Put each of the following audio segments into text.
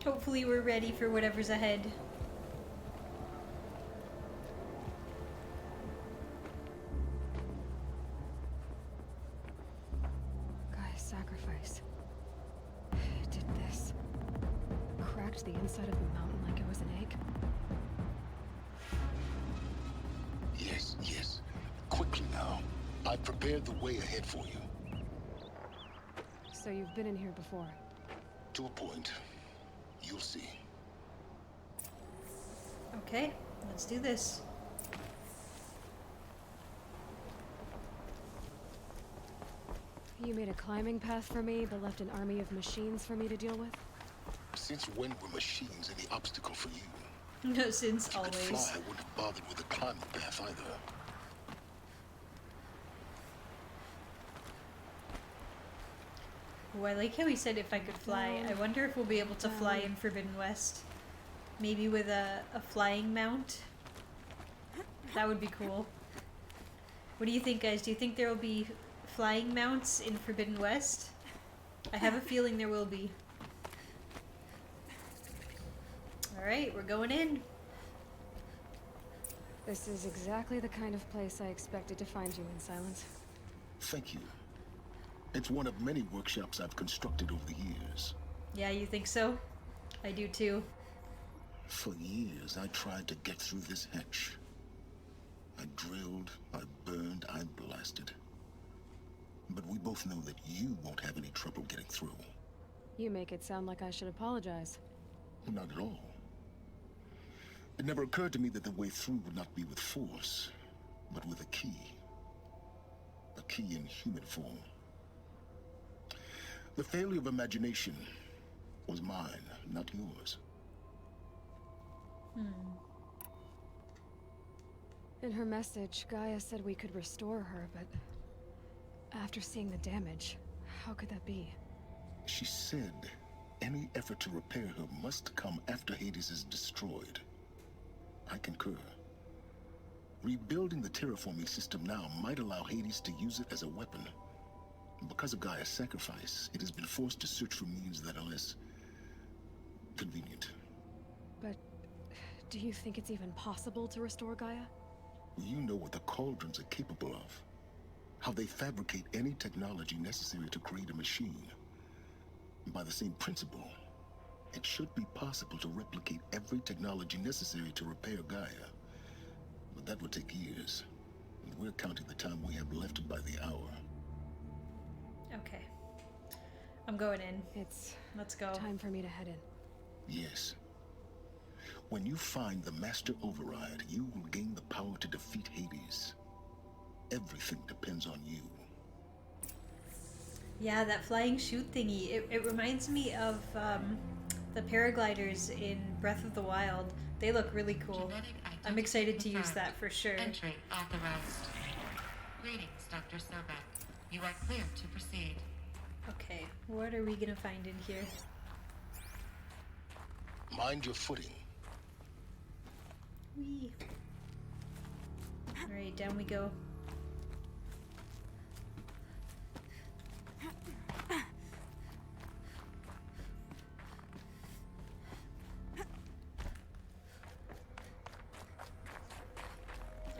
Hopefully we're ready for whatever's ahead. Guy's sacrifice. It did this. Cracked the inside of the mountain like it was an egg. Yes, yes. Quickly now. I've prepared the way ahead for you. So you've been in here before? To a point. You'll see. Okay, let's do this. You made a climbing path for me, but left an army of machines for me to deal with? Since when were machines any obstacle for you? Since If you could always. fly, I wouldn't have bothered with a climbing path either. Oh, I like how he said if I could fly. I wonder if we'll be able to fly in Forbidden West. Maybe with a flying mount? That would be cool. What do you think, guys? Do you think there will be flying mounts in Forbidden West? I have a feeling there will be. Alright, we're going in. This is exactly the kind of place I expected to find you in, Silence. Thank you. It's one of many workshops I've constructed over the years. Yeah, you think so? I do too. For years, I tried to get through this hatch. I drilled, I burned, I blasted. But we both know that you won't have any trouble getting through. You make it sound like I should apologize. Not at all. It never occurred to me that the way through would not be with force, but with a key. A key in human form. The failure of imagination was mine, not yours. In her message, Gaia said we could restore her, but after seeing the damage, how could that be? She said any effort to repair her must come after Hades is destroyed. I concur. Rebuilding the terraforming system now might allow Hades to use it as a weapon. Because of Gaia's sacrifice, it has been forced to search for means that are less convenient. But do you think it's even possible to restore Gaia? You know what the cauldrons are capable of. How they fabricate any technology necessary to create a machine. By the same principle, it should be possible to replicate every technology necessary to repair Gaia. But that would take years. And we're counting the time we have left by the hour. Okay. I'm going in. It's Let's go. time for me to head in. Yes. When you find the Master Override, you will gain the power to defeat Hades. Everything depends on you. Yeah, that flying chute thingy. It reminds me of the paragliders in Breath of the Wild. They look really cool. I'm excited to use that for sure. Entry authorized. Greetings, Dr. Sobek. You are clear to proceed. Okay, what are we gonna find in here? Mind your footing. Whee. Alright, down we go.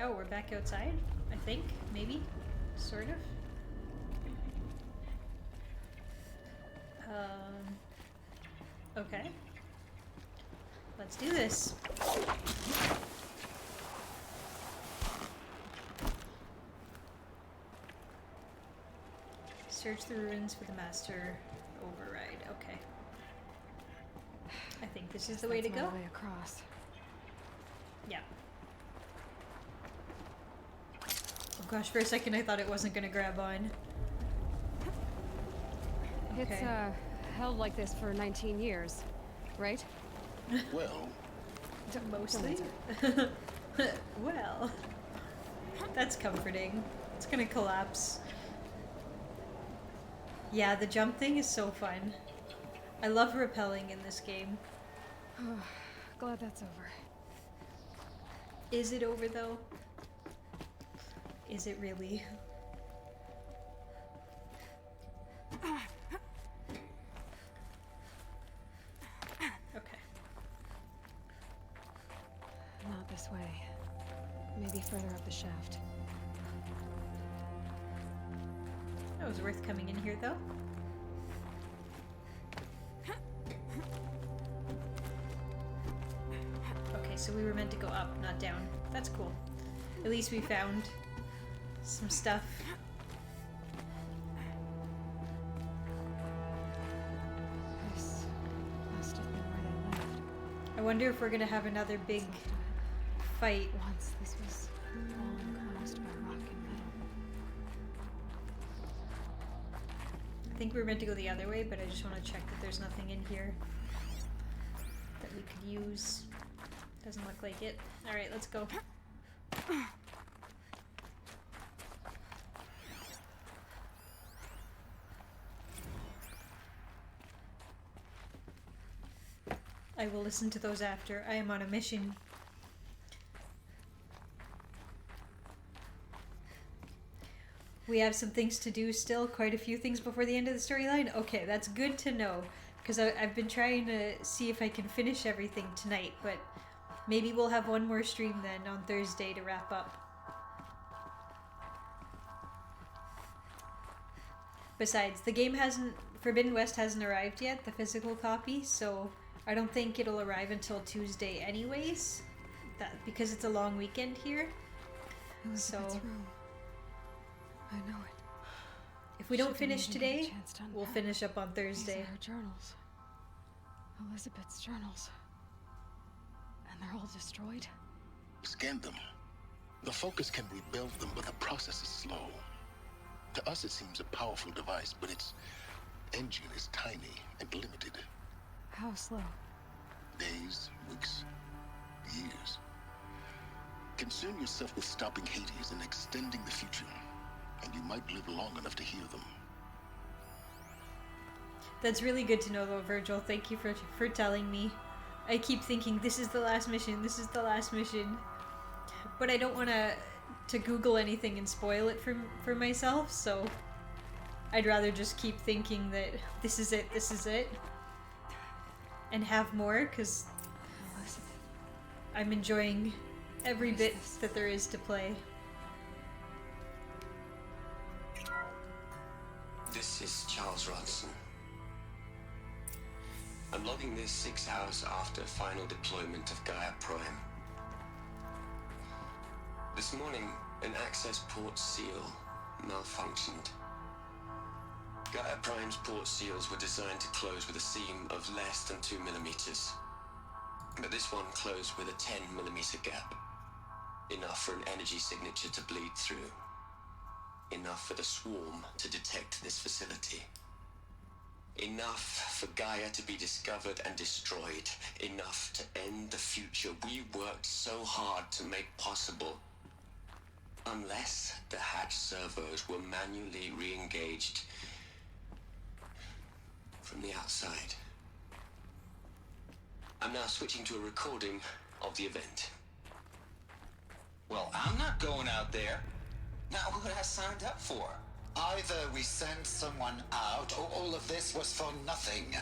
Oh, we're back outside, I think. Maybe. Sort of. Okay. Let's do this. Search the ruins for the Master Override. Okay. I think this is the way to That's go. my way across. Yeah. Oh gosh, for a second I thought it wasn't gonna grab on. It's Okay. held like this for 19 years, right? Well, Mostly. Well, that's comforting. It's gonna collapse. Yeah, the jump thing is so fun. I love rappelling in this game. Glad that's over. Is it over though? Is it really? this way. Maybe further up the shaft. That was worth coming in here, though. Okay, so we were meant to go up, not down. That's cool. At least we found some stuff. This must have been where they lived. I wonder if we're gonna have another big fight. Once this was long caused by rock and metal. I think we were meant to go the other way, but I just want to check that there's nothing in here that we could use. Doesn't look like it. Alright, let's go. I will listen to those after. I am on a mission. We have some things to do still, quite a few things before the end of the storyline. Okay, that's good to know, because I've been trying to see if I can finish everything tonight, but maybe we'll have one more stream then on Thursday to wrap up. Besides, the game hasn't, Forbidden West hasn't arrived yet, the physical copy, so I don't think it'll arrive until Tuesday anyways, because it's a long weekend here. Elizabeth's room. I know it. If we don't She didn't finish even get a today, chance to we'll unpack. finish up on These Thursday. are her journals. Elizabeth's journals. And they're all destroyed. Scan them. The Focus can rebuild them, but the process is slow. To us, it seems a powerful device, but its engine is tiny and limited. How slow? Days, weeks, years. Concern yourself with stopping Hades and extending the future, and you might live long enough to hear them. That's really good to know though, Virgil. Thank you for telling me. I keep thinking this is the last mission, this is the last mission. But I don't want to Google anything and spoil it for myself, so I'd rather just keep thinking that this is it, and have more, because Elizabeth. I'm enjoying every What is bit this? that there is to play. This is Charles Rodson. I'm logging this 6 hours after final deployment of Gaia Prime. This morning, an access port seal malfunctioned. Gaia Prime's port seals were designed to close with a seam of less than 2 millimeters. But this one closed with a 10 millimeter gap. Enough for an energy signature to bleed through. Enough for the swarm to detect this facility. Enough for Gaia to be discovered and destroyed. Enough to end the future we worked so hard to make possible. Unless the hatch servos were manually re-engaged from the outside. I'm now switching to a recording of the event. Well, I'm not going out there. Not what I signed up for. Either we send someone out, or all of this was for nothing.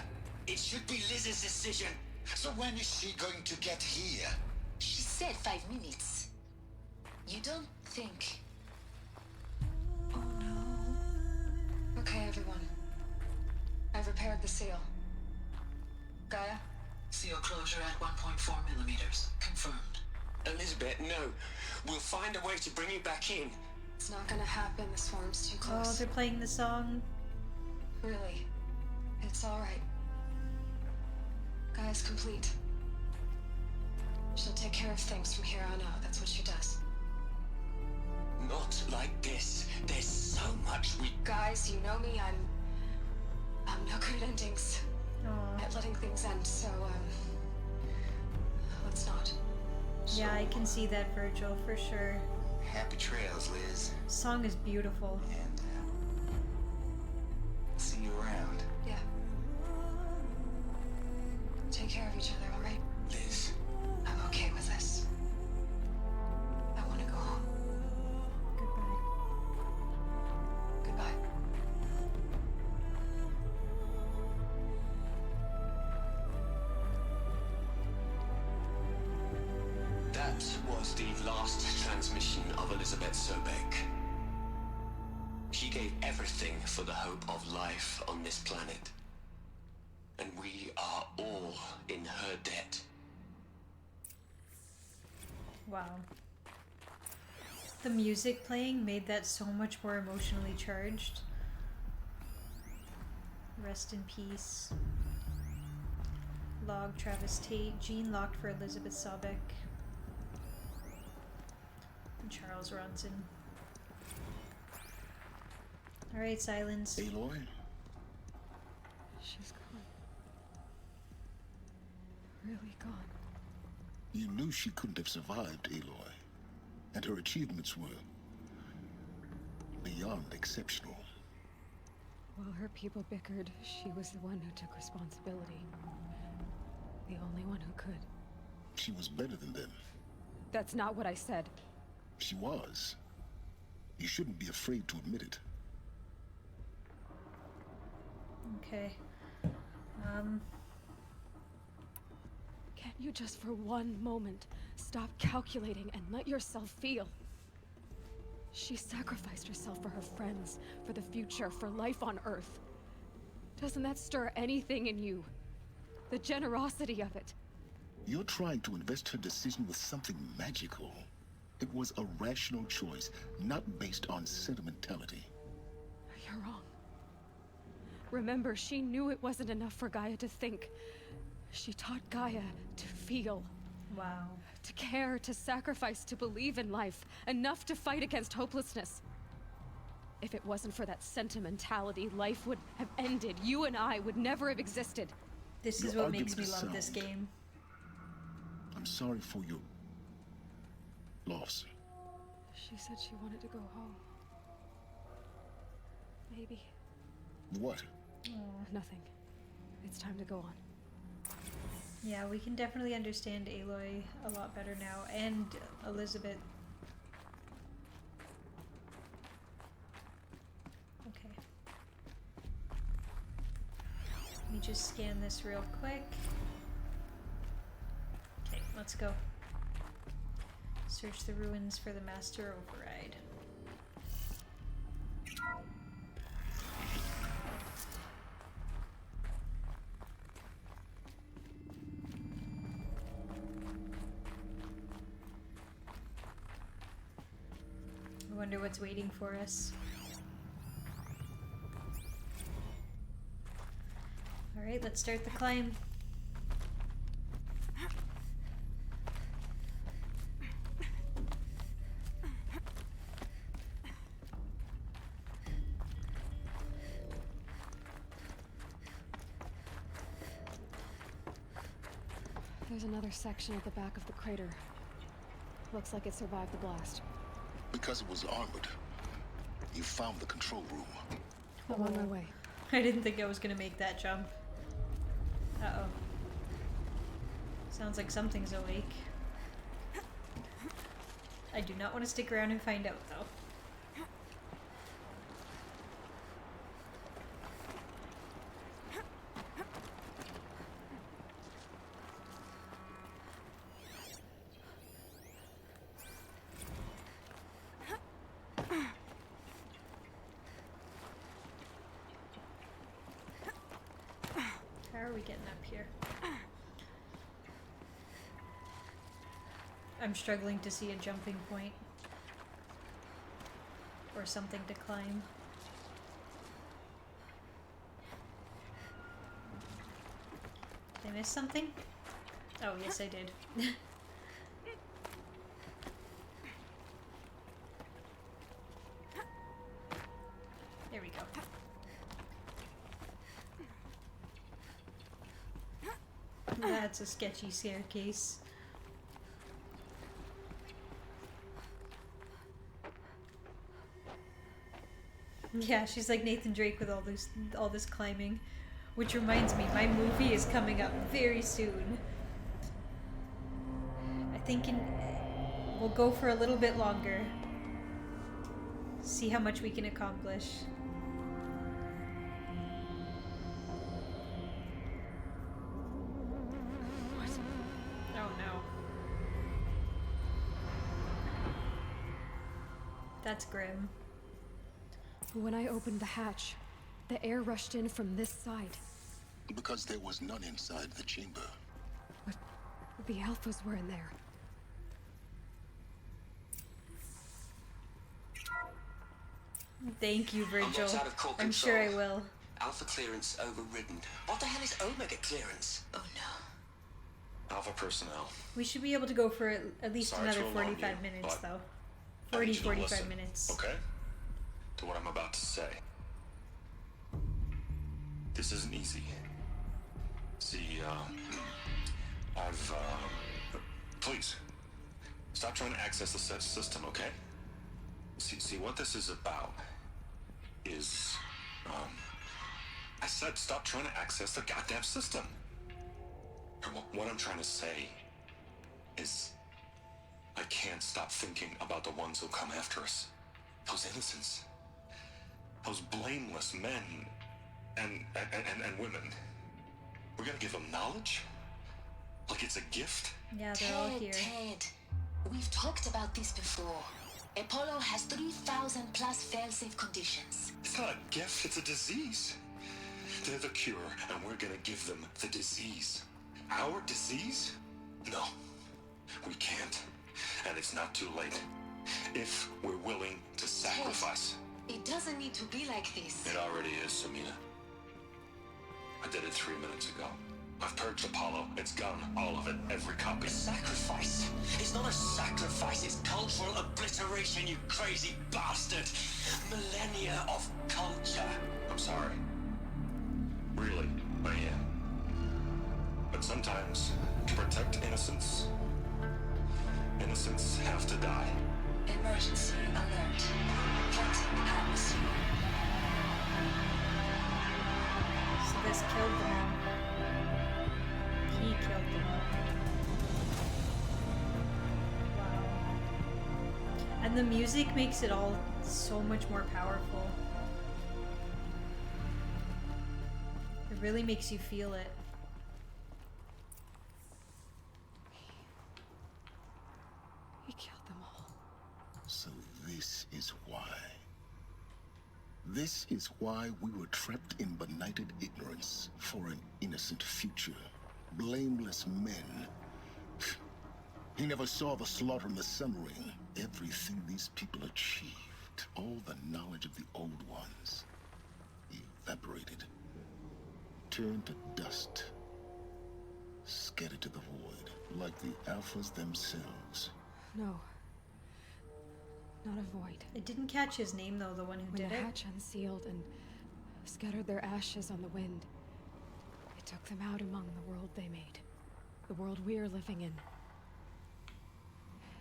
It should be Liz's decision. So when is she going to get here? She said 5 minutes. You don't think... Oh no. Okay, everyone. I've repaired the seal. Gaia? Seal closure at 1.4 millimeters. Confirmed. Elizabeth, no. We'll find a way to bring you back in. It's not gonna happen. The swarm's too Oh, close. they're playing the song. Really. It's alright. Gaia's complete. She'll take care of things from here on out. That's what she does. Not like this. There's so much we... Guys, you know me. I'm no good at endings. Aw. At letting things end, so, let's not. Yeah, I can see that, Virgil, for sure. Happy trails, Liz. Song is beautiful. And, see you around. Yeah. Take care of each other, alright? Liz. I'm okay with this. I want to go home. Goodbye. Goodbye. That That was the last transmission of Elizabeth Sobek. She gave everything for the hope of life on this planet. And we are all in her debt. Wow. The music playing made that so much more emotionally charged. Rest in peace. Log Travis Tate. Gene locked for Elizabeth Sobek. And Charles Ronson. Alright, silence. Aloy? She's gone. Really gone. You knew she couldn't have survived, Aloy. And her achievements were beyond exceptional. While her people bickered, she was the one who took responsibility. The only one who could. She was better than them. That's not what I said. She was. You shouldn't be afraid to admit it. Okay. Can't you just for one moment stop calculating and let yourself feel? She sacrificed herself for her friends, for the future, for life on Earth. Doesn't that stir anything in you? The generosity of it. You're trying to invest her decision with something magical. It was a rational choice, not based on sentimentality. You're wrong. Remember, she knew it wasn't enough for Gaia to think. She taught Gaia to feel. Wow. To care, to sacrifice, to believe in life. Enough to fight against hopelessness. If it wasn't for that sentimentality, life would have ended. You and I would never have existed. This is Your what makes me argument is love this sound. game. I'm sorry for your loss. She said she wanted to go home. Maybe. What? Nothing. It's time to go on. Yeah, we can definitely understand Aloy a lot better now, and Elizabeth. Okay. Let me just scan this real quick. Okay, let's go. Search the ruins for the master override. I wonder what's waiting for us. Alright, let's start the climb. There's another section at the back of the crater. Looks like it survived the blast. Because it was armored. You found the control room. I'm on my way. I didn't think I was gonna make that jump. Uh-oh. Sounds like something's awake. I do not want to stick around and find out, though. How are we getting up here? I'm struggling to see a jumping point. Or something to climb. Did I miss something? Oh, yes I did. There we go. That's a sketchy staircase. Yeah, she's like Nathan Drake with all this climbing. Which reminds me, my movie is coming up very soon. I think we'll go for a little bit longer. See how much we can accomplish. What? Oh no. That's grim. When I opened the hatch, the air rushed in from this side. Because there was none inside the chamber. But the alphas were in there. Thank you, Virgil. what's out of core I'm sure I control? will. Alpha clearance overridden. What the hell is Omega clearance? Oh no. Alpha personnel. We should be able to go for at least Sorry another to alarm 45 you, minutes, but though. I 40, need you to 45 listen, minutes. Okay? To what I'm about to say. This isn't easy. See, please, stop trying to access the system, okay? See, what this is about is, I said stop trying to access the goddamn system. What I'm trying to say is, I can't stop thinking about the ones who'll come after us. Those innocents. Those blameless men and women. We're gonna give them knowledge? Like it's a gift? Yeah, they're all here. Ted, we've talked about this before. Apollo has 3,000 plus fail-safe conditions. It's not a gift, it's a disease. They're the cure, and we're gonna give them the disease. Our disease? No, we can't. And it's not too late. If we're willing to sacrifice. It doesn't need to be like this. It already is, Samina. I did it 3 minutes ago. I've purged Apollo. It's gone. All of it. Every copy. Sacrifice? It's not a sacrifice, it's cultural obliteration, you crazy bastard! Millennia of culture! I'm sorry. Really, I am. But sometimes, to protect innocence, innocents have to die. Emergency alert. Captain Harris. So this killed them all. He killed them all. Wow. And the music makes it all so much more powerful. It really makes you feel it. He killed them all. So this is why. This is why we were trapped in benighted ignorance for an innocent future. Blameless men. He never saw the slaughter in the Sun Ring. Everything these people achieved, all the knowledge of the old ones, evaporated, turned to dust, scattered to the void, like the Alphas themselves. No. Not a void. It didn't catch his name though, the one who When did the it. hatch unsealed and scattered their ashes on the wind, it took them out among the world they made. The world we're living in.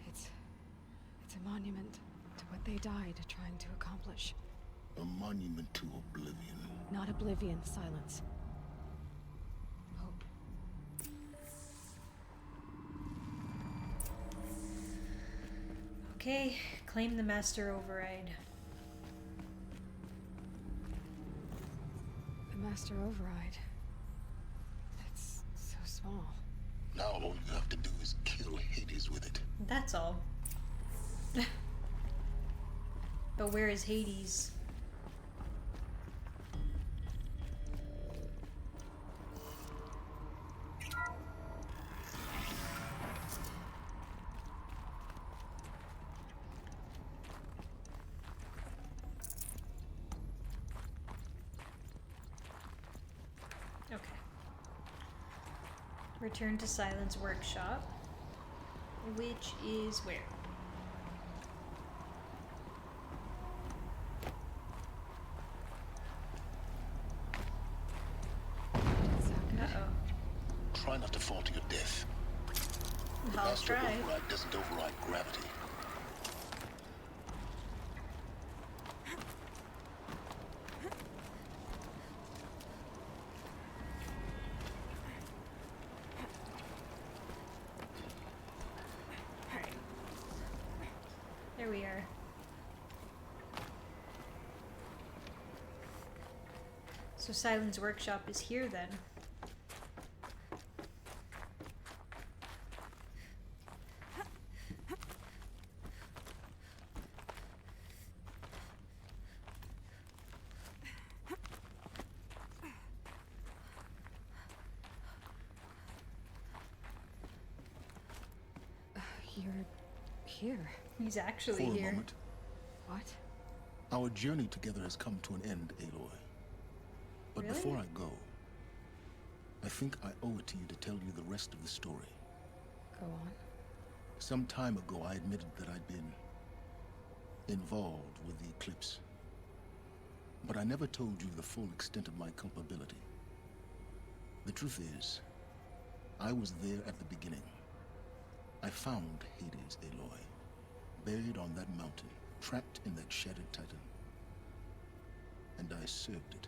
It's a monument to what they died trying to accomplish. A monument to oblivion. Not oblivion, silence. Hope. Okay, claim the master override. The master override. It's so small. Now all you have to do is kill Hades with it. That's all. But where is Hades? Okay. Return to Silence Workshop, which is where? Uh-oh. Try not to fall to your death. The I'll master try. override doesn't override gravity. Alright. There we are. So Silence Workshop is here then. You're here. He's actually For a here. moment, What? our journey together has come to an end, Aloy. But Really? before I go, I think I owe it to you to tell you the rest of the story. Go on. Some time ago, I admitted that I'd been involved with the Eclipse. But I never told you the full extent of my culpability. The truth is, I was there at the beginning. I found Hades, Aloy, buried on that mountain, trapped in that shattered titan. And I served it.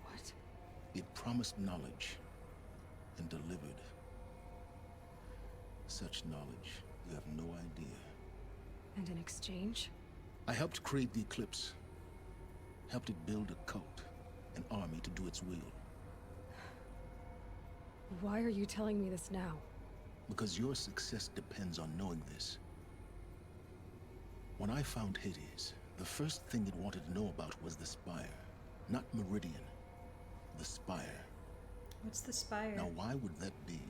What? It promised knowledge and delivered. Such knowledge, you have no idea. And in exchange? I helped create the Eclipse. Helped it build a cult, an army to do its will. Why are you telling me this now? Because your success depends on knowing this. When I found Hades, the first thing it wanted to know about was the Spire. Not Meridian. The Spire. What's the spire? Now why would that be?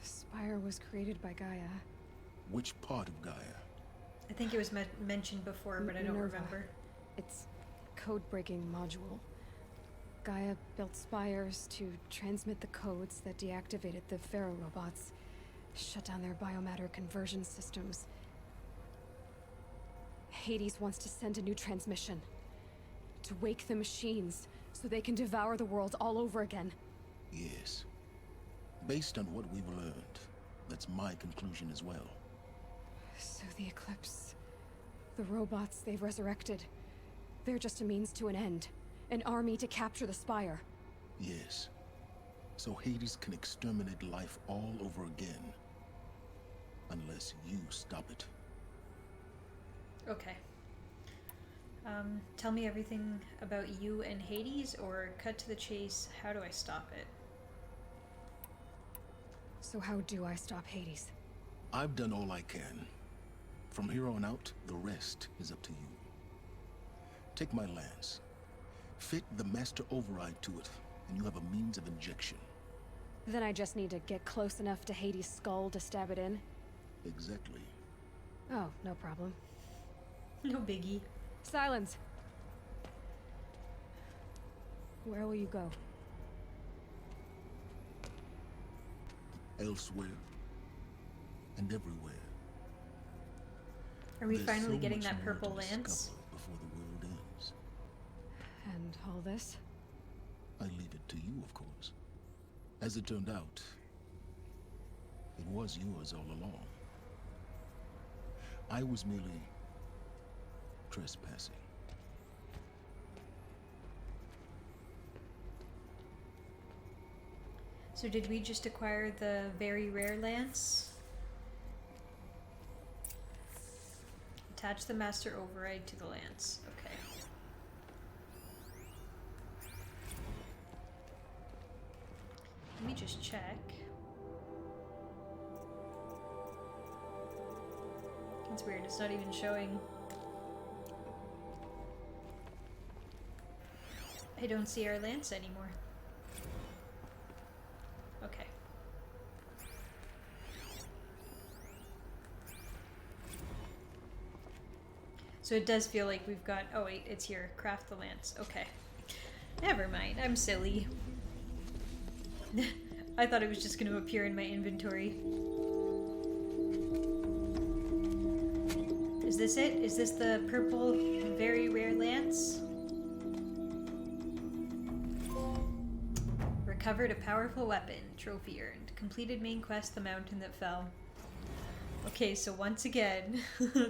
The Spire was created by Gaia. Which part of Gaia? I think it was mentioned before, but I don't Minerva. remember. It's code-breaking module. Gaia built spires to transmit the codes that deactivated the Pharaoh robots, shut down their biomatter conversion systems. Hades wants to send a new transmission. To wake the machines, so they can devour the world all over again. Yes. Based on what we've learned, that's my conclusion as well. So the Eclipse... the robots they've resurrected... they're just a means to an end. An army to capture the Spire. Yes. So Hades can exterminate life all over again. Unless you stop it. Okay. Tell me everything about you and Hades, or cut to the chase, how do I stop it? So how do I stop Hades? I've done all I can. From here on out, the rest is up to you. Take my lance. Fit the master override to it, and you have a means of injection. Then I just need to get close enough to Hades' skull to stab it in? Exactly. Oh, no problem. No biggie. Silence! Where will you go? Elsewhere. And everywhere. Are we There's finally so getting much that more purple to lance? discover before the world ends. And all this? I leave it to you, of course. As it turned out, it was yours all along. I was merely trespassing. So did we just acquire the very rare lance? Attach the master override to the lance. Okay. Let me just check. It's weird, it's not even showing. I don't see our lance anymore. Okay. So it does feel like we've got... Oh wait, it's here. Craft the lance. Okay. Never mind. I'm silly. I thought it was just going to appear in my inventory. Is this it? Is this the purple, very rare lance? Recovered a powerful weapon. Trophy earned. Completed main quest, The Mountain That Fell. Okay, so once again,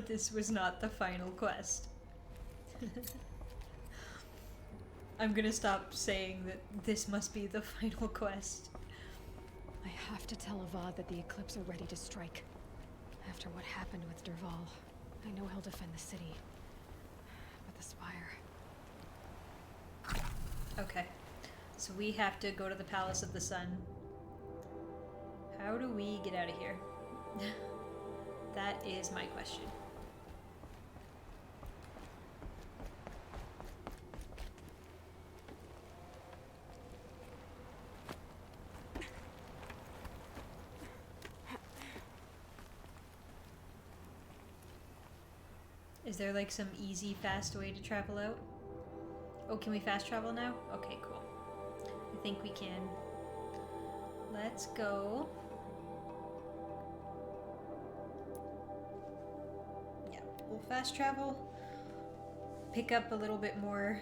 this was not the final quest. I'm gonna stop saying that this must be the final quest. I have to tell Avad that the Eclipse are ready to strike. After what happened with Derval, I know he'll defend the city. But the Spire... Okay, so we have to go to the Palace of the Sun. How do we get out of here? That is my question. Is there like some easy, fast way to travel out? Oh, can we fast travel now? Okay, cool. I think we can. Let's go. Yeah, we'll fast travel. Pick up a little bit more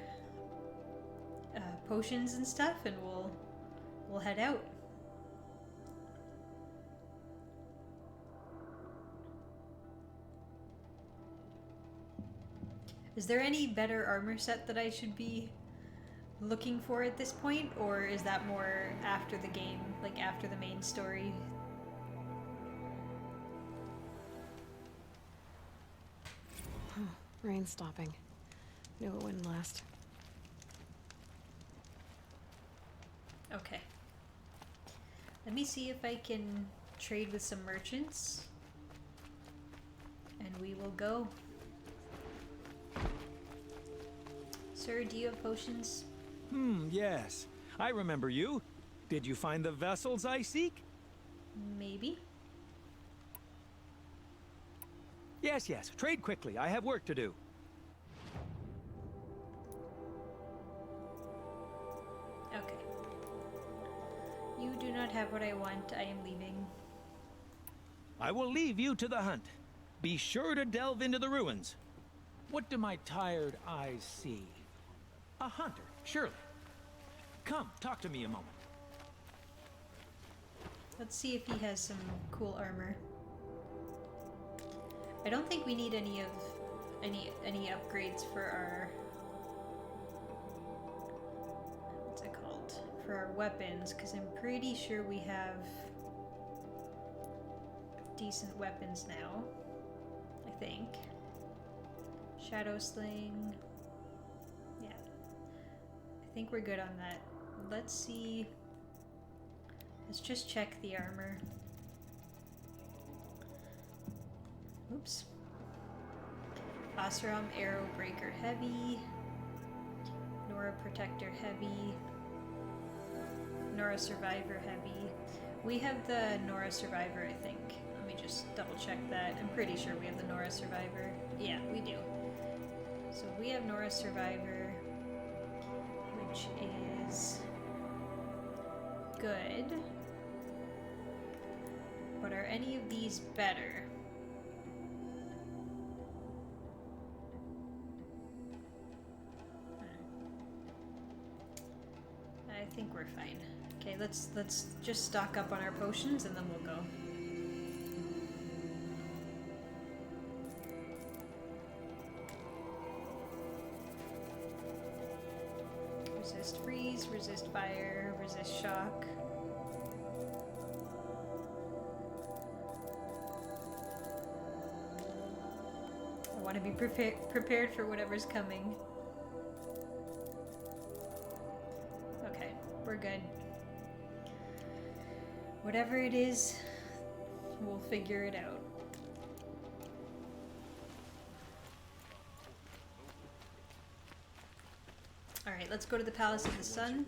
potions and stuff, and we'll head out. Is there any better armor set that I should be looking for at this point, or is that more after the game, like after the main story? Rain stopping. Knew it wouldn't last. Okay. Let me see if I can trade with some merchants. And we will go. Sir, do you have potions? Yes. I remember you. Did you find the vessels I seek? Maybe. Yes, yes. Trade quickly. I have work to do. Okay. You do not have what I want. I am leaving. I will leave you to the hunt. Be sure to delve into the ruins. What do my tired eyes see? A hunter, surely. Come, talk to me a moment. Let's see if he has some cool armor. I don't think we need any upgrades for our, what's it called? For our weapons, because I'm pretty sure we have decent weapons now. I think. Shadow Sling. Yeah. I think we're good on that. Let's see. Let's just check the armor. Oops. Osram Arrow Breaker Heavy. Nora Protector Heavy. Nora Survivor Heavy. We have the Nora Survivor, I think. Let me just double check that. I'm pretty sure we have the Nora Survivor. Yeah, we do. So we have Nora Survivor, which is good. But are any of these better? I think we're fine. Okay, let's just stock up on our potions and then we'll go. Resist freeze, resist fire, resist shock. I want to be prepared for whatever's coming. Okay, we're good. Whatever it is, we'll figure it out. Alright, let's go to the Palace of the Sun.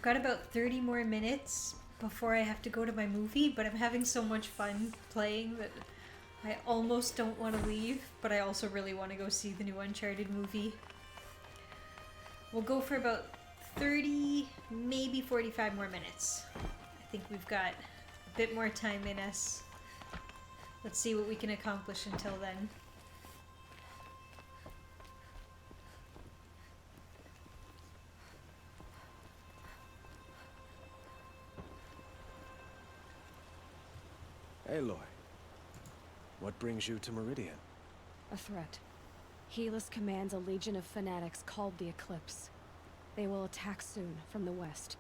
Got about 30 more minutes before I have to go to my movie, but I'm having so much fun playing that I almost don't want to leave, but I also really want to go see the new Uncharted movie. We'll go for about 30, maybe 45 more minutes. I think we've got a bit more time in us. Let's see what we can accomplish until then. Aloy, what brings you to Meridian? A threat. Helis commands a legion of fanatics called the Eclipse. They will attack soon from the west,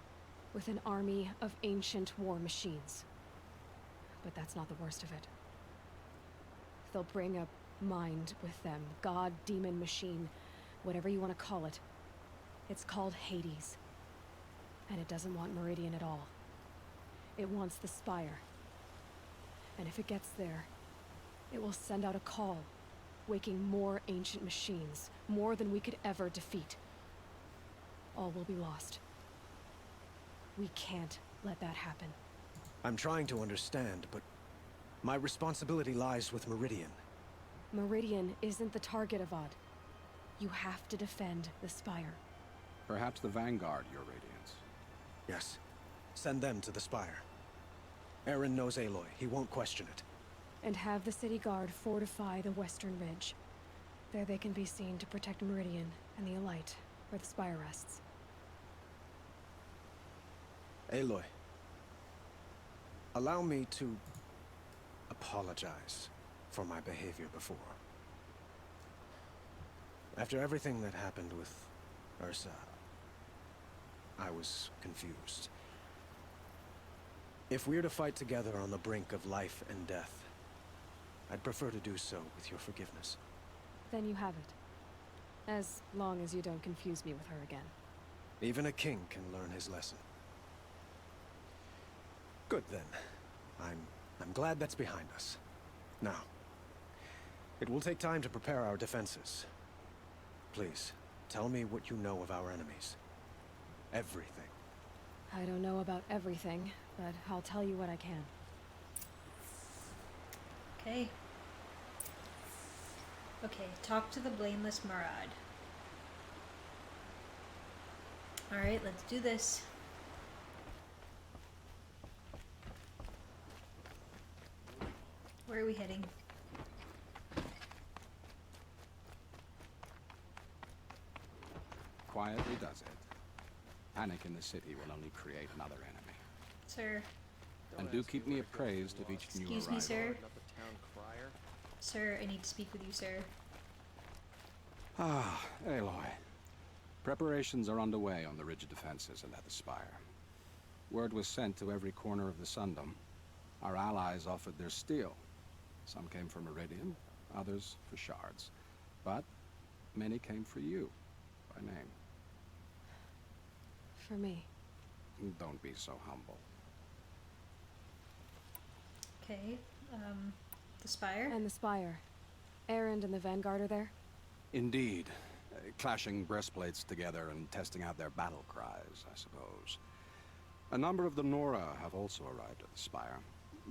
with an army of ancient war machines. But that's not the worst of it. They'll bring a mind with them, god, demon, machine, whatever you want to call it. It's called Hades. And it doesn't want Meridian at all. It wants the Spire. And if it gets there, it will send out a call, waking more ancient machines, more than we could ever defeat. All will be lost. We can't let that happen. I'm trying to understand, but my responsibility lies with Meridian. Meridian isn't the target, Avad. You have to defend the Spire. Perhaps the Vanguard, Your Radiance. Yes. Send them to the Spire. Aaron knows Aloy. He won't question it. And have the City Guard fortify the Western Ridge. There they can be seen to protect Meridian and the Elite, where the Spire rests. Aloy. Allow me to apologize for my behavior before. After everything that happened with Ursa, I was confused. If we're to fight together on the brink of life and death, I'd prefer to do so with your forgiveness. Then you have it. As long as you don't confuse me with her again. Even a king can learn his lesson. Good then. I'm glad that's behind us. Now, it will take time to prepare our defenses. Please, tell me what you know of our enemies. Everything. I don't know about everything, but I'll tell you what I can. Okay. Okay, talk to the blameless Marad. Alright, let's do this. Where are we heading? Quietly does it. Panic in the city will only create another enemy. Sir. And do keep me appraised of each new arrival. Excuse me, sir. Sir, I need to speak with you, sir. Ah, Aloy. Preparations are underway on the ridge defenses and at the Spire. Word was sent to every corner of the Sundom. Our allies offered their steel. Some came for Meridian, others for shards. But many came for you, by name. For me. Don't be so humble. Okay, the Spire? And the Spire. Erend and the Vanguard are there? Indeed. Clashing breastplates together and testing out their battle cries, I suppose. A number of the Nora have also arrived at the Spire.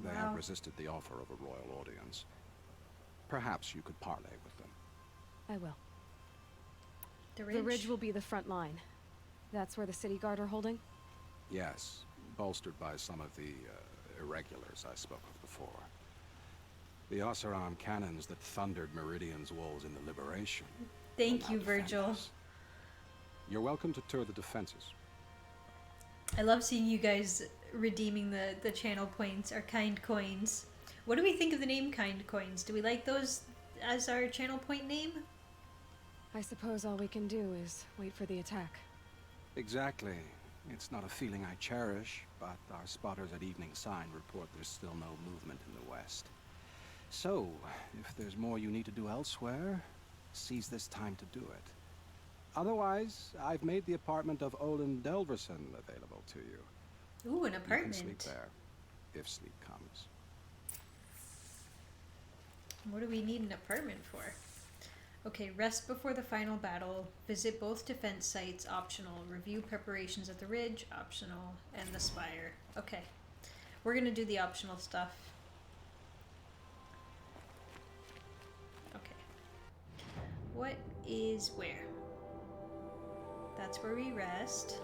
They have resisted the offer of a royal audience. Perhaps you could parley with them. I will. The ridge? The ridge will be the front line. That's where the City Guard are holding? Yes, bolstered by some of the irregulars I spoke of before. The Oseram cannons that thundered Meridian's walls in the Liberation. Thank you, Virgil. You're welcome to tour the defenses. I love seeing you guys redeeming the channel points, our kind coins. What do we think of the name kind coins? Do we like those as our channel point name? I suppose all we can do is wait for the attack. Exactly. It's not a feeling I cherish, but our spotters at Evening Sign report there's still no movement in the west. So, if there's more you need to do elsewhere, seize this time to do it. Otherwise, I've made the apartment of Olin Delverson available to you. Ooh, an You apartment. can sleep there, if sleep comes. What do we need an apartment for? Okay, rest before the final battle. Visit both defense sites, optional. Review preparations at the ridge, optional. And the Spire. Okay. We're gonna do the optional stuff. Okay. What is where? That's where we rest.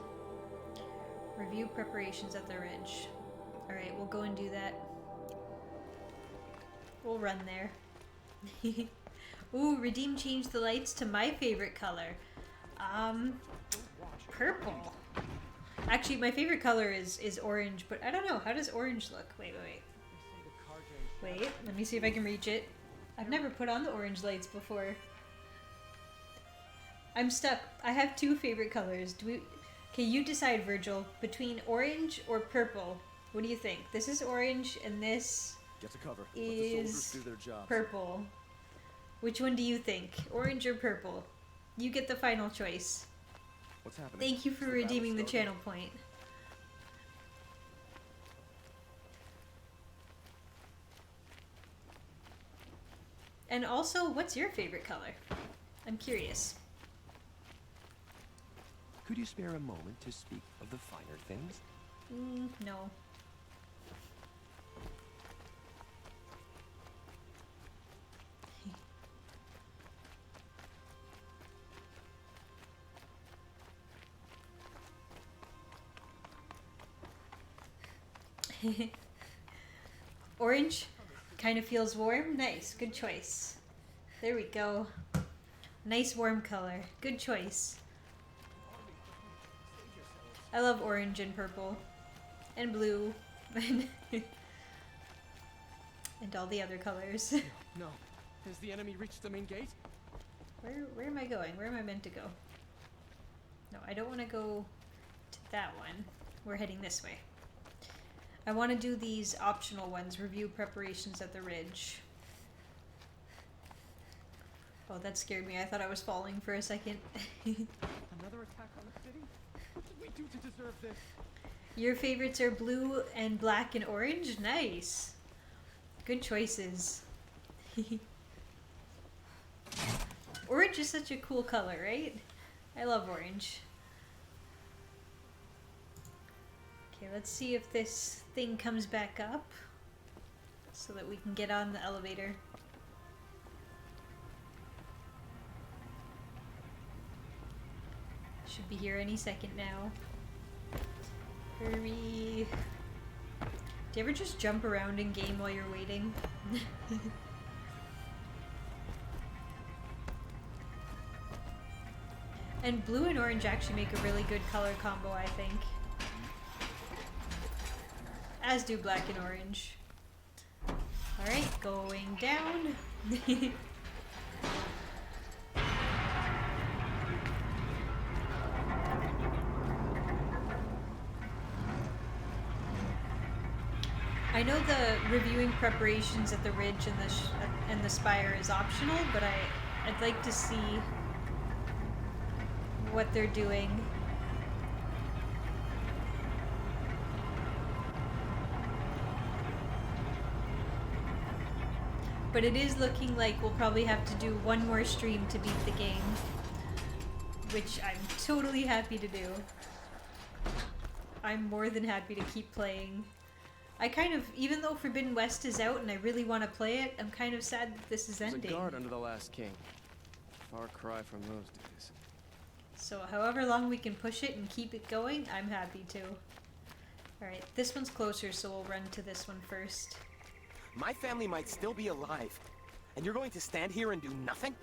Review preparations at the ridge. Alright, we'll go and do that. We'll run there. Ooh, redeem change the lights to my favorite color. Purple. Actually, my favorite color is orange, but I don't know. How does orange look? Wait. Wait, let me see if I can reach it. I've never put on the orange lights before. I'm stuck. I have two favorite colors. Okay, you decide, Virgil, between orange or purple. What do you think? This is orange and this Get to cover. is do their job. purple. Which one do you think? Orange or purple? You get the final choice. What's happening? Thank you for Is the battle redeeming the starting? channel point. And also, what's your favorite color? I'm curious. Could you spare a moment to speak of the finer things? No. Orange kind of feels warm. Nice, good choice. There we go. Nice warm color. Good choice. I love orange and purple and blue and all the other colors. No. Has the enemy reached the main gate? Where am I going? Where am I meant to go? No, I don't want to go to that one. We're heading this way. I want to do these optional ones. Review preparations at the ridge. Oh, that scared me. I thought I was falling for a second. Another attack on the city? What did we do to deserve this? Your favorites are blue and black and orange? Nice. Good choices. Orange is such a cool color, right? I love orange. Okay, let's see if this thing comes back up so that we can get on the elevator. Should be here any second now. Hurry. Do you ever just jump around in game while you're waiting? And blue and orange actually make a really good color combo, I think. As do black and orange. Alright, going down. I know the reviewing preparations at the ridge and the spire is optional, but I'd like to see what they're doing. But it is looking like we'll probably have to do one more stream to beat the game, which I'm totally happy to do. I'm more than happy to keep playing. I kind of, even though Forbidden West is out and I really want to play it, I'm kind of sad that this is ending. There's a guard under the last king. Far cry from those days. So however long we can push it and keep it going, I'm happy to. Alright, this one's closer, so we'll run to this one first. My family might still be alive, and you're going to stand here and do nothing?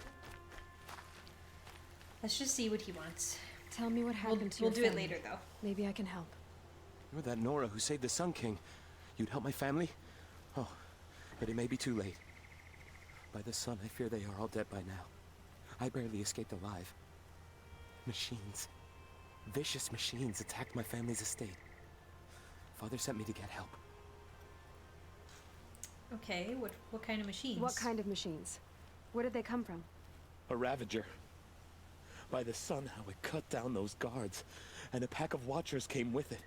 Let's just see what he wants. Tell me what happened to We'll your do it family. later, though. Maybe I can help. You're that Nora who saved the Sun King. You'd help my family? Oh, but it may be too late. By the sun, I fear they are all dead by now. I barely escaped alive. Machines. Vicious machines attacked my family's estate. Father sent me to get help. Okay, what kind of machines? What kind of machines? Where did they come from? A Ravager. By the sun, how it cut down those guards, and a pack of Watchers came with it.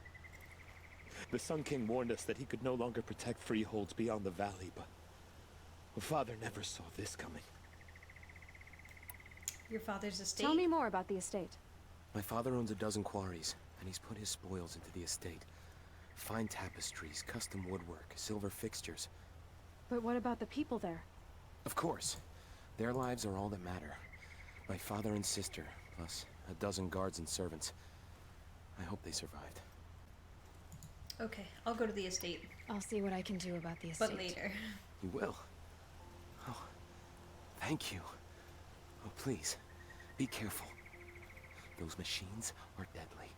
The Sun King warned us that he could no longer protect freeholds beyond the valley, but Father never saw this coming. Your father's estate? Tell me more about the estate. My father owns a dozen quarries, and he's put his spoils into the estate. Fine tapestries, custom woodwork, silver fixtures. But what about the people there? Of course. Their lives are all that matter. My father and sister, plus a dozen guards and servants. I hope they survived. Okay, I'll go to the estate. I'll see what I can do about the estate. But later. You will? Oh, thank you. Oh, please, be careful. Those machines are deadly.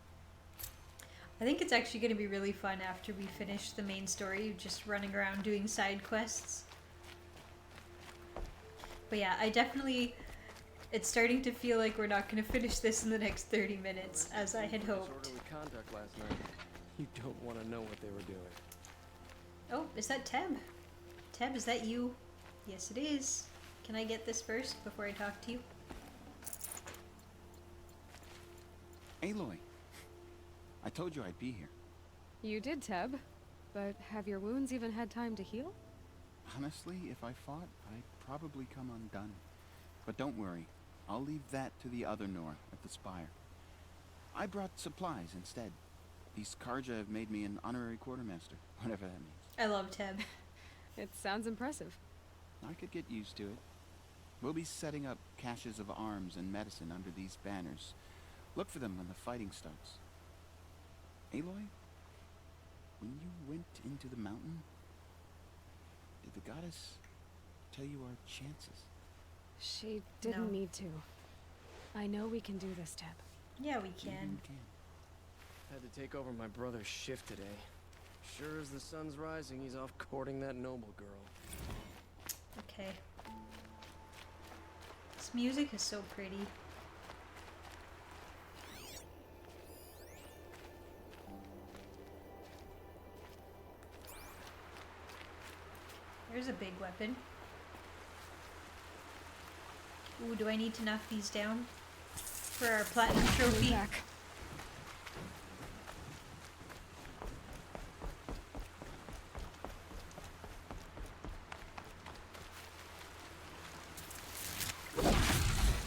I think it's actually going to be really fun after we finish the main story, just running around doing side quests. But yeah, I definitely... It's starting to feel like we're not going to finish this in the next 30 minutes, as I had hoped. Disorderly conduct last night. You don't want to know what they were doing. Oh, is that Teb? Teb, is that you? Yes, it is. Can I get this first before I talk to you? Aloy, I told you I'd be here. You did, Teb. But have your wounds even had time to heal? Honestly, if I fought, I'd probably come undone. But don't worry, I'll leave that to the other Nora at the Spire. I brought supplies instead. These Karja have made me an honorary quartermaster, whatever that means. I love Teb. It sounds impressive. I could get used to it. We'll be setting up caches of arms and medicine under these banners. Look for them when the fighting starts. Aloy, when you went into the mountain, did the goddess tell you our chances? She didn't need to. I know we can do this, Teb. Yeah, we can. Had to take over my brother's shift today. Sure as the sun's rising, he's off courting that noble girl. Okay. This music is so pretty. There's a big weapon. Ooh, do I need to knock these down for our platinum trophy?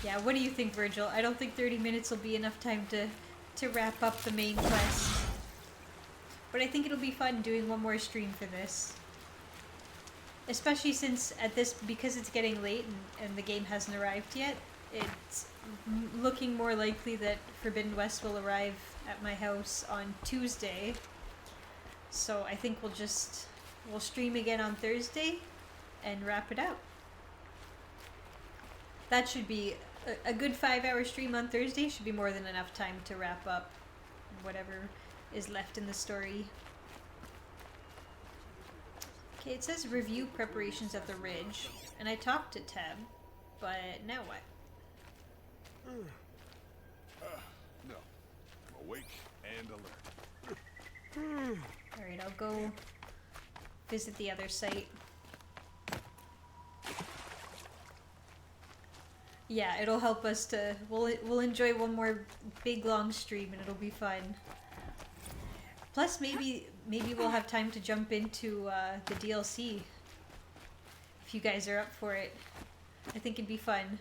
Yeah, what do you think, Virgil? I don't think 30 minutes will be enough time to wrap up the main quest. But I think it'll be fun doing one more stream for this. Especially since because it's getting late and the game hasn't arrived yet, it's looking more likely that Forbidden West will arrive at my house on Tuesday. So I think we'll stream again on Thursday and wrap it up. That should be a good 5-hour stream on Thursday. Should be more than enough time to wrap up whatever is left in the story. Okay, it says review preparations at the Ridge, and I talked to Teb, but now what? No. Awake and alert. Alright, I'll go visit the other site. Yeah, it'll help us to... We'll enjoy one more big long stream and it'll be fun. Plus, maybe we'll have time to jump into the DLC. If you guys are up for it. I think it'd be fun.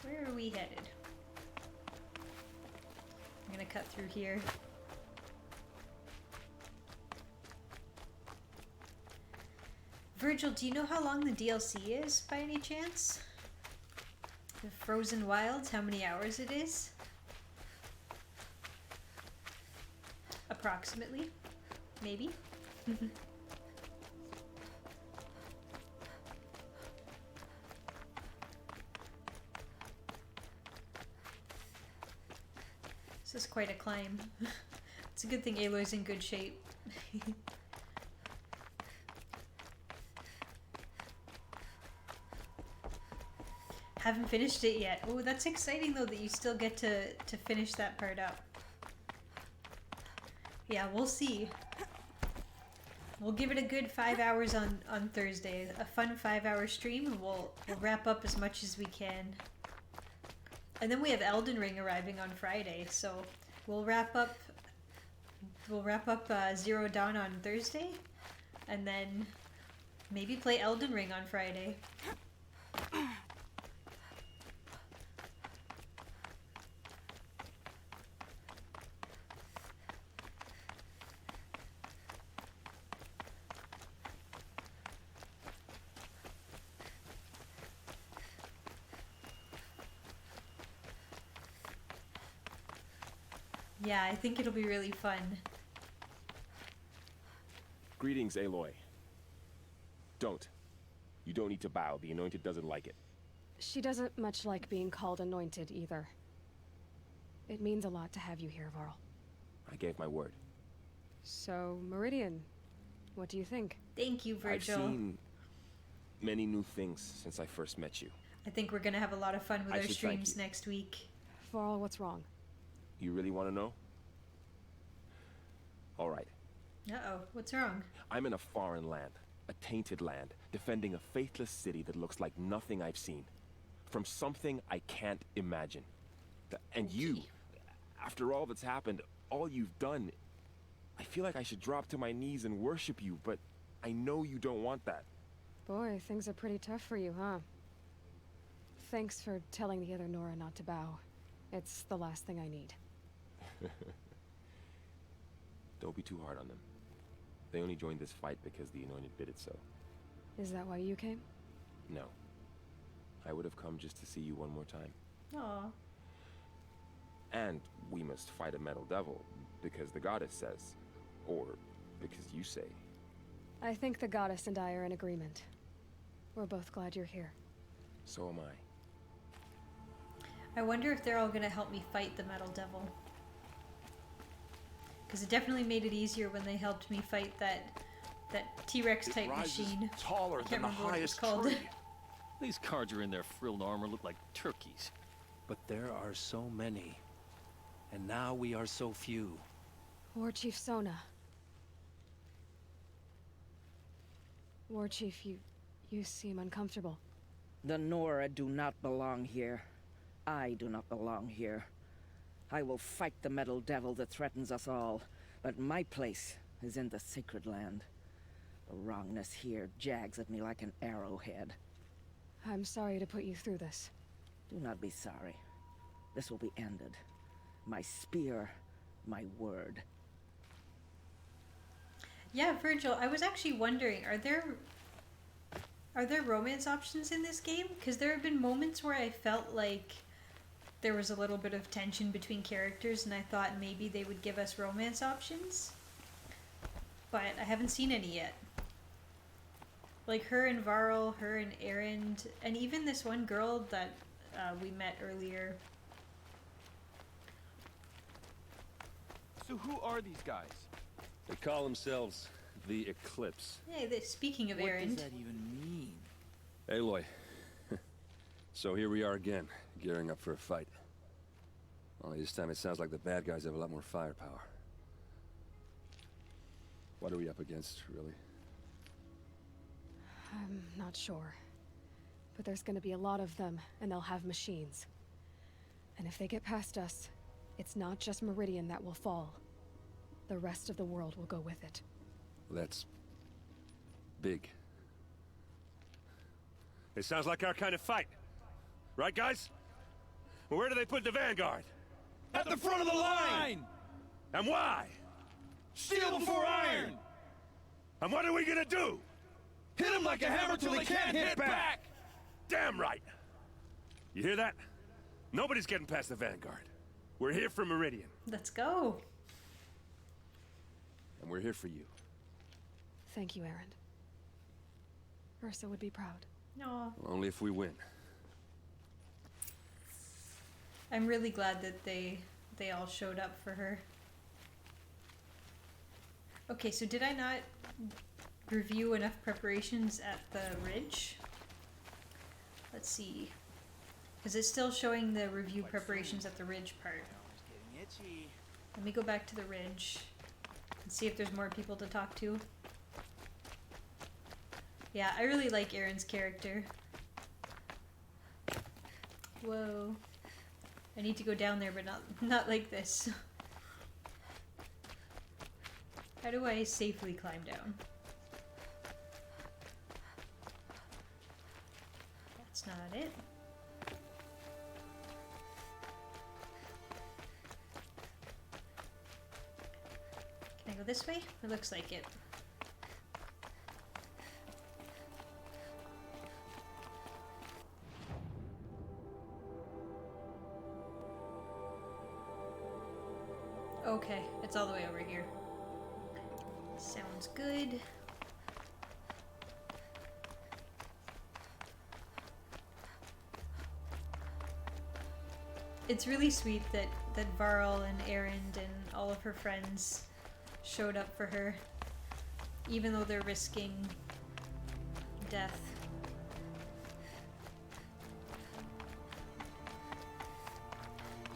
Where are we headed? I'm gonna cut through here. Virgil, do you know how long the DLC is, by any chance? The Frozen Wilds, how many hours it is? Approximately? Maybe? This is quite a climb. It's a good thing Aloy's in good shape. Haven't finished it yet. Oh, that's exciting though that you still get to finish that part up. Yeah, we'll see. We'll give it a good 5 hours on Thursday. A fun 5-hour stream, and we'll wrap up as much as we can. And then we have Elden Ring arriving on Friday, so we'll wrap up Zero Dawn on Thursday, and then maybe play Elden Ring on Friday. Yeah, I think it'll be really fun. Greetings, Aloy. Don't. You don't need to bow. The Anointed doesn't like it. She doesn't much like being called anointed either. It means a lot to have you here, Varl. I gave my word. So, Meridian, what do you think? Thank you, Virgil. I've seen many new things since I first met you. I think we're gonna have a lot of fun with I our should thank streams you. next week. Varl, what's wrong? You really want to know? All right. Uh-oh, what's wrong? I'm in a foreign land, a tainted land, defending a faithless city that looks like nothing I've seen. From something I can't imagine. And you, after all that's happened, all you've done, I feel like I should drop to my knees and worship you, but I know you don't want that. Boy, things are pretty tough for you, huh? Thanks for telling the other Nora not to bow. It's the last thing I need. Don't be too hard on them. They only joined this fight because the Anointed bid it so. Is that why you came? No. I would have come just to see you one more time. Aw. And we must fight a metal devil, because the goddess says. Or because you say. I think the goddess and I are in agreement. We're both glad you're here. So am I. I wonder if they're all gonna help me fight the metal devil. Because it definitely made it easier when they helped me fight that T-Rex type machine. Taller Can't than the remember what it was highest called. tree. These cards are in their frilled armor look like turkeys. But there are so many. And now we are so few. War Chief Sona. War Chief, you seem uncomfortable. The Nora do not belong here. I do not belong here. I will fight the metal devil that threatens us all, but my place is in the sacred land. The wrongness here jags at me like an arrowhead. I'm sorry to put you through this. Do not be sorry. This will be ended. My spear, my word. Yeah, Virgil, I was actually wondering, are there romance options in this game? Because there have been moments where I felt like there was a little bit of tension between characters, and I thought maybe they would give us romance options. But I haven't seen any yet. Like her and Varl, her and Erend, and even this one girl that we met earlier. So who are these guys? They call themselves the Eclipse. Hey, speaking of What Erend. does that even mean? Aloy. So here we are again, gearing up for a fight. Only this time it sounds like the bad guys have a lot more firepower. What are we up against, really? I'm not sure. But there's gonna be a lot of them, and they'll have machines. And if they get past us, it's not just Meridian that will fall. The rest of the world will go with it. That's big. It sounds like our kind of fight. Right, guys? Well, where do they put the Vanguard? At the front of the line! And why? Steel before iron! And what are we gonna do? Hit them like a hammer till they can't hit back! Damn right! You hear that? Nobody's getting past the Vanguard. We're here for Meridian. Let's go. And we're here for you. Thank you, Erend. Ursa would be proud. No. Only if we win. I'm really glad that they all showed up for her. Okay, so did I not review enough preparations at the ridge? Let's see. Because it's still showing the review preparations at the ridge part. Let me go back to the ridge and see if there's more people to talk to. Yeah, I really like Aaron's character. Whoa. I need to go down there, but not like this. How do I safely climb down? That's not it. Can I go this way? It looks like it. Okay, it's all the way over here. Sounds good. It's really sweet that Varl and Erend and all of her friends showed up for her, even though they're risking death.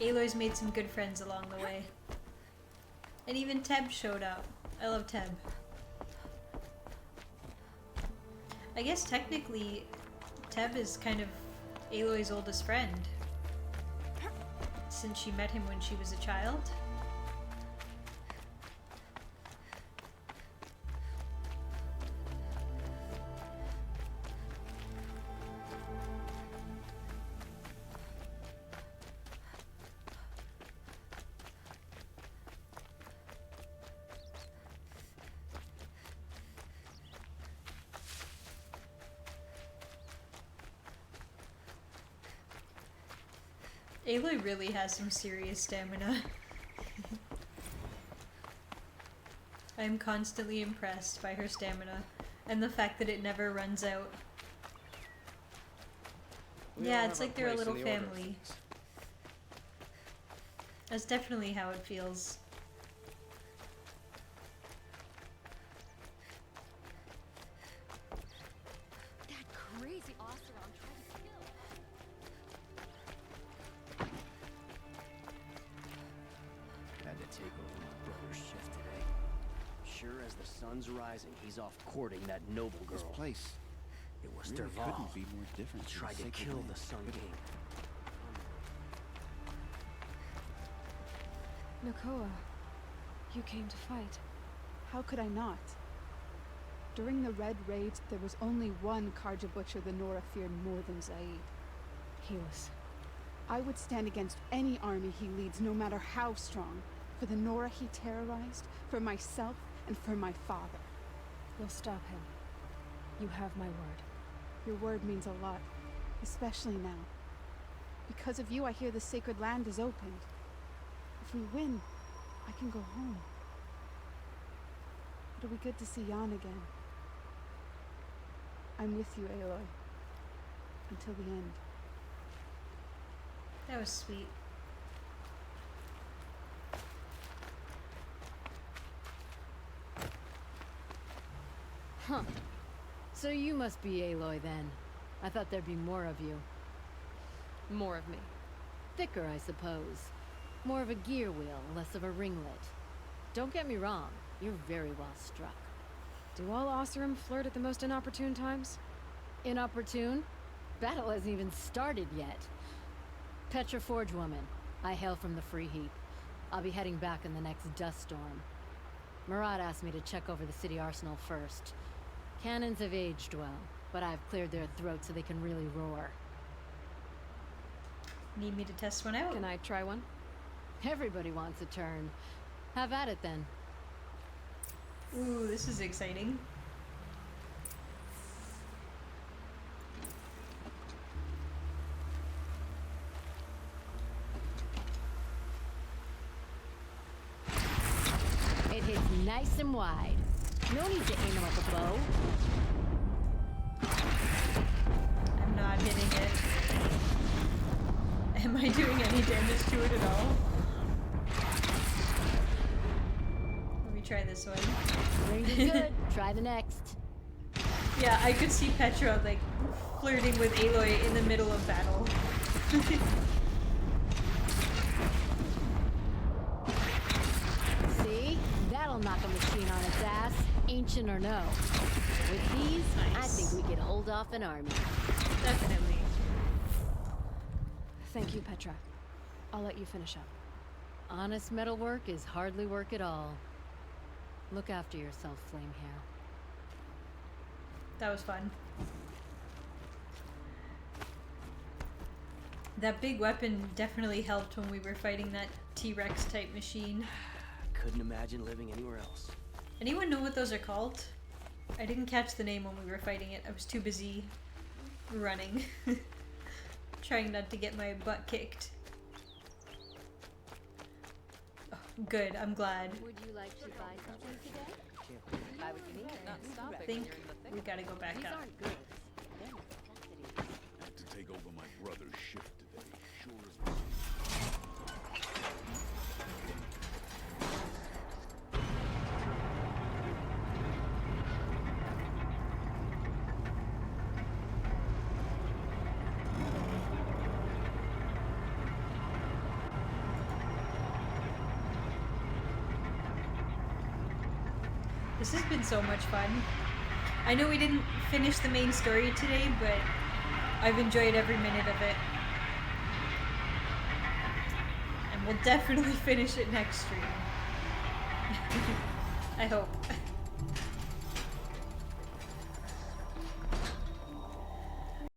Aloy's made some good friends along the way. And even Teb showed up. I love Teb. I guess technically Teb is kind of Aloy's oldest friend, since she met him when she was a child. Aloy really has some serious stamina. I'm constantly impressed by her stamina and the fact that it never runs out. Yeah, it's like they're a little family. That's definitely how it feels. That crazy Oseram tried to kill. Had to take over my brother's shift today. Sure as the sun's rising, he's off courting that noble girl. This place. It was really Derval. couldn't be more different. He than tried to Sacred kill Land. the Sun King. Nakoa, you came to fight. How could I not? During the Red Raids, there was only one Karja Butcher the Nora feared more than Zaid. Helis. I would stand against any army he leads, no matter how strong. For the Nora he terrorized, for myself, and for my father. You'll stop him. You have my word. Your word means a lot, especially now. Because of you, I hear the sacred land is opened. If we win, I can go home. It'll be good to see Jan again. I'm with you, Aloy. Until the end. That was sweet. Huh. So you must be Aloy then. I thought there'd be more of you. More of me. Thicker, I suppose. More of a gear wheel, less of a ringlet. Don't get me wrong, you're very well struck. Do all Oseram flirt at the most inopportune times? Inopportune? Battle hasn't even started yet. Petra Forge woman. I hail from the Free Heap. I'll be heading back in the next dust storm. Marat asked me to check over the city arsenal first. Cannons have aged well, but I've cleared their throats so they can really roar. Need me to test one out? Can I try one? Everybody wants a turn. Have at it then. Ooh, this is exciting. It hits nice and wide. No need to aim like a bow. I'm not hitting it. Am I doing any damage to it at all? Let me try this one. Range is good. Try the next. Yeah, I could see Petra like flirting with Aloy in the middle of battle. See? That'll knock a machine on its ass, ancient or no. With these, I think we could hold off an army. Definitely. Thank you, Petra. I'll let you finish up. Honest metalwork is hardly work at all. Look after yourself, Flamehair. That was fun. That big weapon definitely helped when we were fighting that T-Rex type machine. Couldn't imagine living anywhere else. Anyone know what those are called? I didn't catch the name when we were fighting it. I was too busy running. Trying not to get my butt kicked. Oh, good, I'm glad. Would you like to buy something today? I would think we gotta go back up. Had to take over my brother's shift today. Sure as This has been so much fun. I know we didn't finish the main story today, but I've enjoyed every minute of it. And we'll definitely finish it next stream. I hope.